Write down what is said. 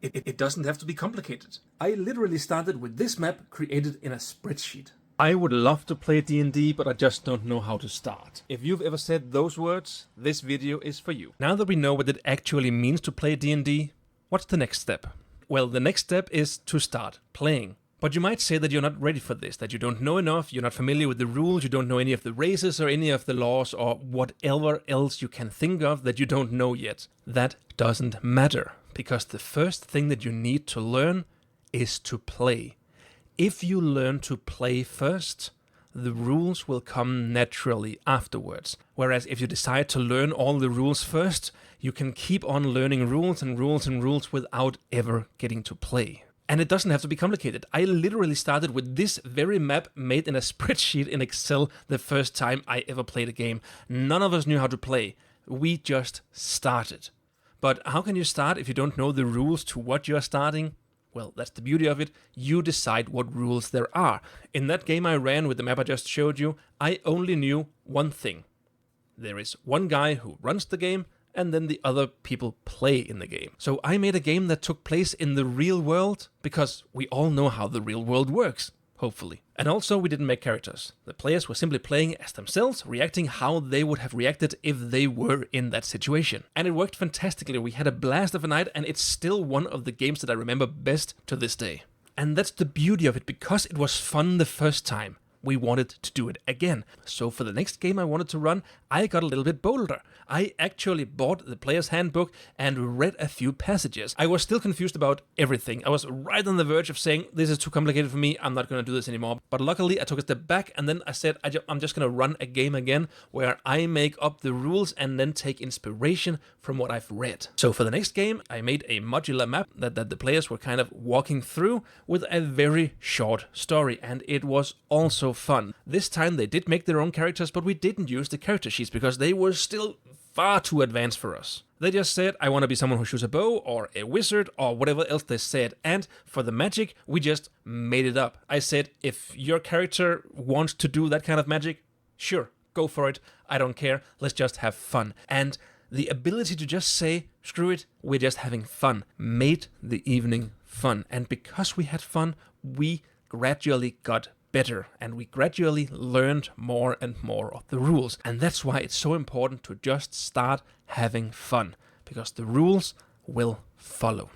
It doesn't have to be complicated. I literally started with this map created in a spreadsheet. I would love to play D&D, but I just don't know how to start. If you've ever said those words, this video is for you. Now that we know what it actually means to play D&D, what's the next step? Well, the next step is to start playing. But you might say that you're not ready for this, that you don't know enough, you're not familiar with the rules, you don't know any of the races or any of the laws or whatever else you can think of that you don't know yet. That doesn't matter, because the first thing that you need to learn is to play. If you learn to play first, the rules will come naturally afterwards. Whereas if you decide to learn all the rules first, you can keep on learning rules and rules and rules without ever getting to play. And it doesn't have to be complicated. I literally started with this very map made in a spreadsheet in Excel the first time I ever played a game. None of us knew how to play. We just started. But how can you start if you don't know the rules to what you're starting? Well, that's the beauty of it. You decide what rules there are. In that game I ran with the map I just showed you, I only knew one thing. There is one guy who runs the game, and then the other people play in the game. So I made a game that took place in the real world, because we all know how the real world works, hopefully. And also we didn't make characters. The players were simply playing as themselves, reacting how they would have reacted if they were in that situation. And it worked fantastically. We had a blast of a night, and it's still one of the games that I remember best to this day. And that's the beauty of it, because it was fun the first time. We wanted to do it again. So for the next game I wanted to run, I got a little bit bolder. I actually bought the player's handbook and read a few passages. I was still confused about everything. I was right on the verge of saying, this is too complicated for me, I'm not going to do this anymore. But luckily I took a step back, and then I said, I'm just going to run a game again where I make up the rules and then take inspiration from what I've read. So for the next game, I made a modular map that the players were kind of walking through with a very short story, and it was also fun. This time they did make their own characters, but we didn't use the character sheets because they were still far too advanced for us. They just said, I want to be someone who shoots a bow or a wizard or whatever else they said. And for the magic, we just made it up. I said, if your character wants to do that kind of magic, sure, go for it. I don't care. Let's just have fun. And the ability to just say, screw it, we're just having fun, made the evening fun. And because we had fun, we gradually got better, and we gradually learned more and more of the rules. And that's why it's so important to just start having fun, because the rules will follow.